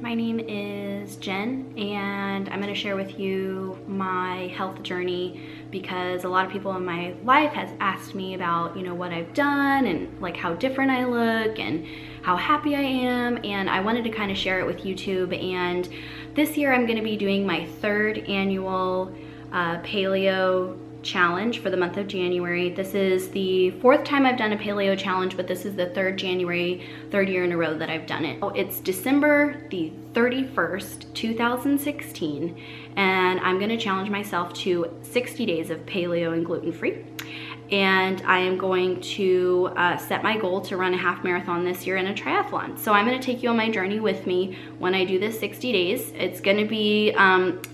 My name is Jen, and I'm going to share with you my health journey because a lot of people in my life has asked me about, what I've done and like how different I look and how happy I am, and I wanted to kind of share it with YouTube. And this year I'm going to be doing my third annual Paleo challenge for the month of January. This is the fourth time I've done a paleo challenge, but this is the third year in a row that I've done it. It's December the 31st, 2016, and I'm gonna challenge myself to 60 days of paleo and gluten-free. And I am going to set my goal to run a half marathon this year and a triathlon. So I'm gonna take you on my journey with me when I do this 60 days. It's gonna be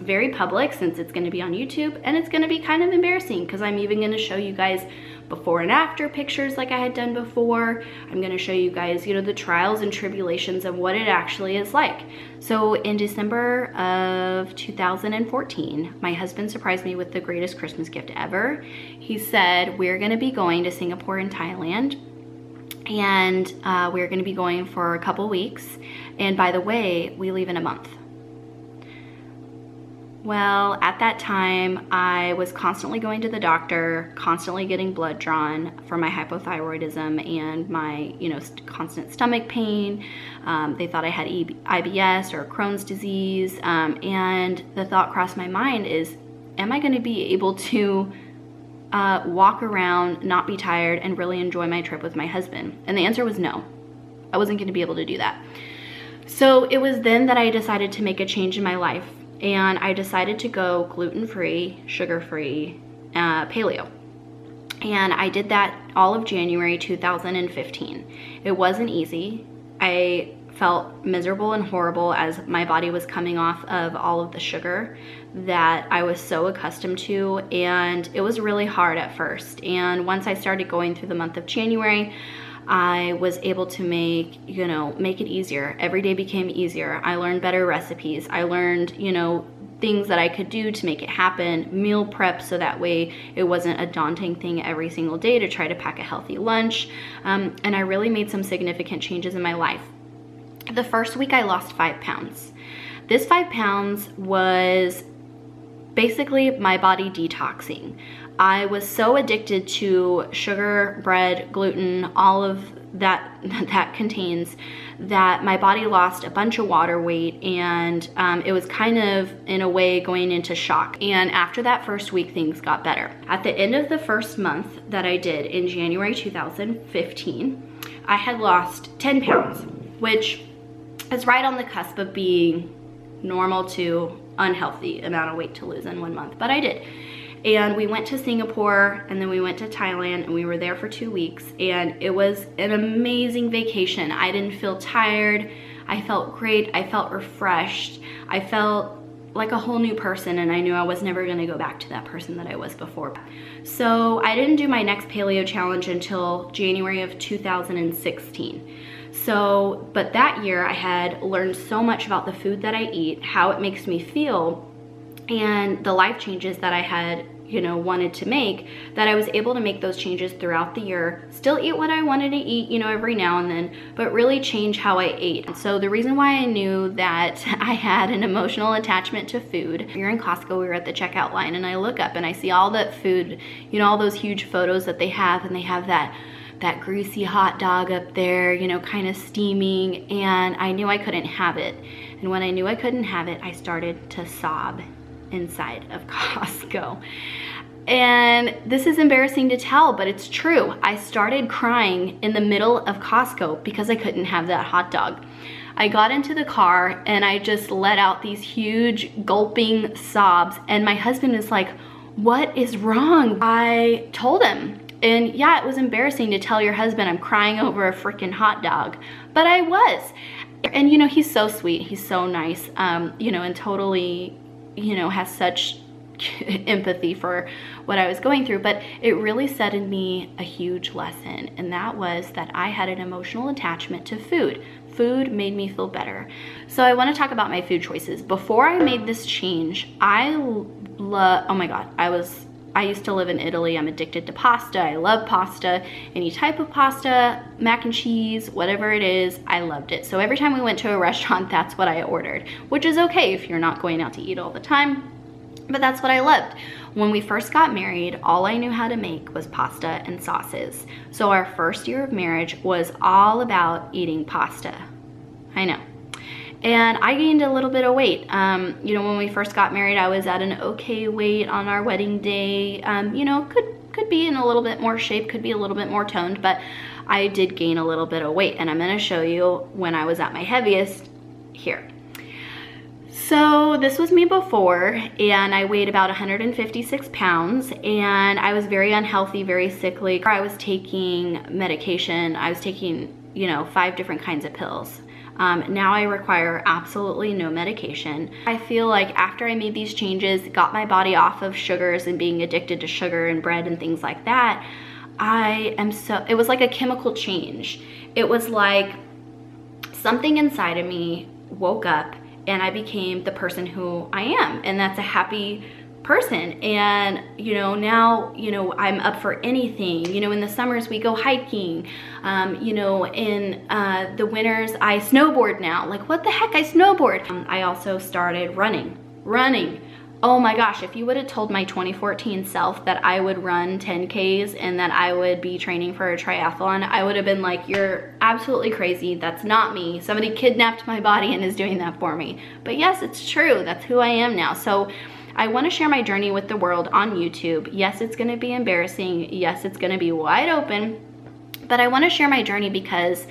very public since it's gonna be on YouTube, and it's gonna be kind of embarrassing because I'm even gonna show you guys before and after pictures like I had done before. I'm gonna show you guys, the trials and tribulations of what it actually is like. So in December of 2014, my husband surprised me with the greatest Christmas gift ever. He said, we're gonna be going to Singapore and Thailand, and we're gonna be going for a couple weeks. And by the way, we leave in a month. Well, at that time, I was constantly going to the doctor, constantly getting blood drawn for my hypothyroidism and my, constant stomach pain. They thought I had IBS or Crohn's disease. And the thought crossed my mind is, am I gonna be able to walk around, not be tired, and really enjoy my trip with my husband? And the answer was no. I wasn't gonna be able to do that. So it was then that I decided to make a change in my life. And I decided to go gluten-free, sugar-free, paleo. And I did that all of January 2015. It wasn't easy. I felt miserable and horrible as my body was coming off of all of the sugar that I was so accustomed to, and it was really hard at first. And once I started going through the month of January, I was able to make it easier. Every day became easier. I learned better recipes. I learned, things that I could do to make it happen, meal prep, so that way it wasn't a daunting thing every single day to try to pack a healthy lunch. And I really made some significant changes in my life. The first week I lost 5 pounds. This 5 pounds was basically my body detoxing. I was so addicted to sugar, bread, gluten, all of that contains, that my body lost a bunch of water weight, and it was kind of, in a way, going into shock. And after that first week, things got better. At the end of the first month that I did in January 2015, I had lost 10 pounds, which is right on the cusp of being normal to unhealthy amount of weight to lose in 1 month, but I did. And we went to Singapore, and then we went to Thailand, and we were there for 2 weeks, and it was an amazing vacation. I didn't feel tired. I felt great. I felt refreshed. I felt like a whole new person, and I knew I was never gonna go back to that person that I was before. So I didn't do my next paleo challenge until January of 2016. But that year I had learned so much about the food that I eat, how it makes me feel, and the life changes that I had wanted to make, that I was able to make those changes throughout the year, still eat what I wanted to eat, every now and then, but really change how I ate. And so the reason why I knew that I had an emotional attachment to food, you're in Costco, we were at the checkout line, and I look up and I see all that food, all those huge photos that they have, and they have that greasy hot dog up there, kind of steaming, and I knew I couldn't have it. And when I knew I couldn't have it, I started to sob inside of Costco. And this is embarrassing to tell, but it's true. I started crying in the middle of Costco because I couldn't have that hot dog. I got into the car and I just let out these huge gulping sobs, and my husband is like, what is wrong? I told him, and yeah, it was embarrassing to tell your husband I'm crying over a freaking hot dog, but I was. And he's so sweet, he's so nice, and totally, has such empathy for what I was going through. But it really set in me a huge lesson, and that was that I had an emotional attachment to food. Food made me feel better. So I want to talk about my food choices. Before I made this change, oh my God, I was I used to live in Italy. I'm addicted to pasta. I love pasta. Any type of pasta, mac and cheese, whatever it is, I loved it. So every time we went to a restaurant, that's what I ordered, which is okay if you're not going out to eat all the time, but that's what I loved. When we first got married, all I knew how to make was pasta and sauces. So our first year of marriage was all about eating pasta. I know. And I gained a little bit of weight. You know, when we first got married, I was at an okay weight on our wedding day. You know, could be in a little bit more shape, could be a little bit more toned, but I did gain a little bit of weight. And I'm gonna show you when I was at my heaviest here. So this was me before, and I weighed about 156 pounds, and I was very unhealthy, very sickly. I was taking medication. I was taking, you know, 5 different kinds of pills. Now I require absolutely no medication. I feel like after I made these changes, got my body off of sugars and being addicted to sugar and bread and things like that, it was like a chemical change. It was like something inside of me woke up and I became the person who I am, and that's a happy person. And you know, now, you know, I'm up for anything. You know, in the summers we go hiking, you know, in the winters I snowboard now. Like, what the heck, I snowboard. I also started running. Oh my gosh, if you would have told my 2014 self that I would run 10Ks and that I would be training for a triathlon, I would have been like, you're absolutely crazy. That's not me. Somebody kidnapped my body and is doing that for me. But yes, it's true. That's who I am now. So I want to share my journey with the world on YouTube. Yes, it's going to be embarrassing. Yes, it's going to be wide open. But I want to share my journey because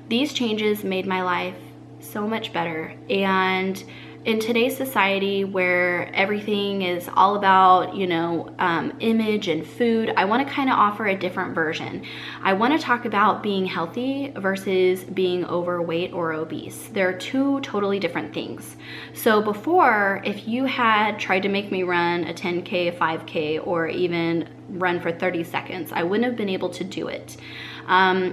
these changes made my life so much better. And in today's society where everything is all about, you know, image and food, I want to kind of offer a different version. I want to talk about being healthy versus being overweight or obese. They're 2 totally different things. So before, if you had tried to make me run a 10K, a 5K, or even run for 30 seconds, I wouldn't have been able to do it.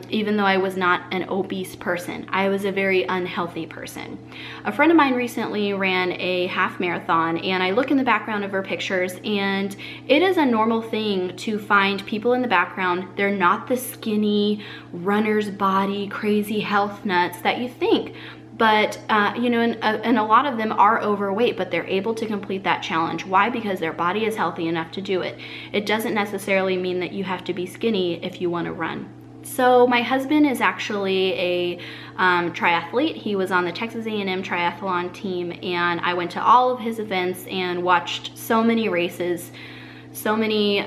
Even though I was not an obese person, I was a very unhealthy person. A friend of mine recently ran a half marathon, and I look in the background of her pictures, and it is a normal thing to find people in the background. They're not the skinny runner's body, crazy health nuts that you think. But, you know, and a lot of them are overweight, but they're able to complete that challenge. Why? Because their body is healthy enough to do it. It doesn't necessarily mean that you have to be skinny if you want to run. So my husband is actually a triathlete. He was on the Texas A&M triathlon team, and I went to all of his events and watched so many races, so many,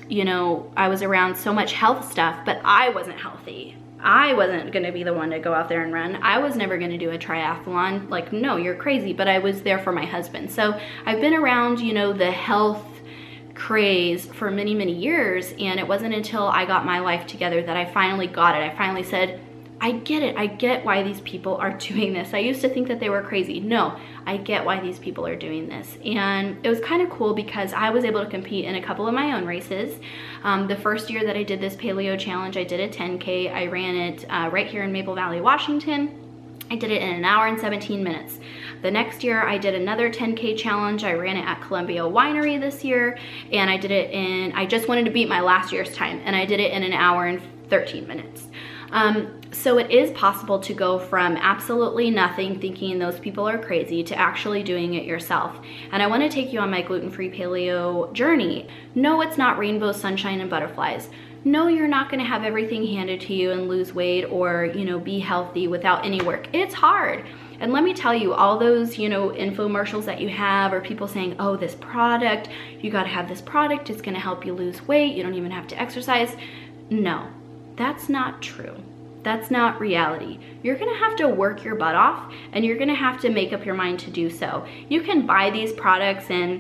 you know, I was around so much health stuff, but I wasn't healthy. I wasn't going to be the one to go out there and run. I was never going to do a triathlon. Like, no, you're crazy. But I was there for my husband. So I've been around, you know, the health craze for many, many years. And it wasn't until I got my life together that I finally got it. I finally said, I get it. I get why these people are doing this. I used to think that they were crazy. No, I get why these people are doing this. And it was kind of cool because I was able to compete in a couple of my own races. The first year that I did this paleo challenge, I did a 10K. I ran it right here in Maple Valley, Washington. I did it in 1 hour and 17 minutes. The next year I did another 10K challenge. I ran it at Columbia Winery this year, and I did it I just wanted to beat my last year's time, and I did it in 1 hour and 13 minutes. So it is possible to go from absolutely nothing, thinking those people are crazy, to actually doing it yourself. And I want to take you on my gluten-free paleo journey. No, it's not rainbow, sunshine, and butterflies. No, you're not going to have everything handed to you and lose weight or, you know, be healthy without any work. It's hard. And let me tell you, all those, you know, infomercials that you have, or people saying, oh, this product, you got to have this product, it's going to help you lose weight, you don't even have to exercise. No, that's not true. That's not reality. You're gonna have to work your butt off, and you're gonna have to make up your mind to do so. You can buy these products and,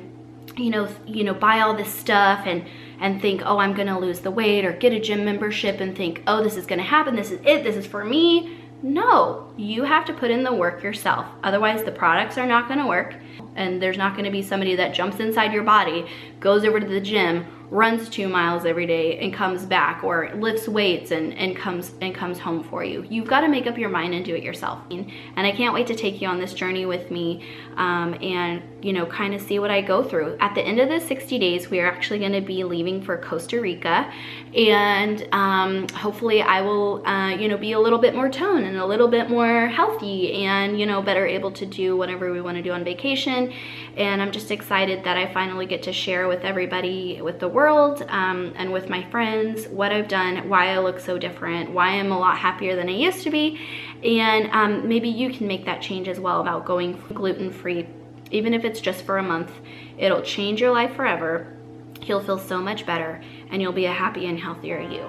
you know, buy all this stuff and think, oh, I'm gonna lose the weight, or get a gym membership and think, oh, this is gonna happen, this is it, this is for me. No, you have to put in the work yourself. Otherwise, the products are not gonna work, and there's not gonna be somebody that jumps inside your body, goes over to the gym, runs 2 miles every day and comes back, or lifts weights and comes home for you. You've got to make up your mind and do it yourself. And I can't wait to take you on this journey with me and you know, kind of see what I go through. At the end of the 60 days, we are actually going to be leaving for Costa Rica, and hopefully I will, you know, be a little bit more toned and a little bit more healthy, and, you know, better able to do whatever we want to do on vacation. And I'm just excited that I finally get to share with everybody, with the world, and with my friends, what I've done, why I look so different, why I'm a lot happier than I used to be. And maybe you can make that change as well about going gluten-free. Even if it's just for a month, it'll change your life forever. You'll feel so much better, and you'll be a happy and healthier you.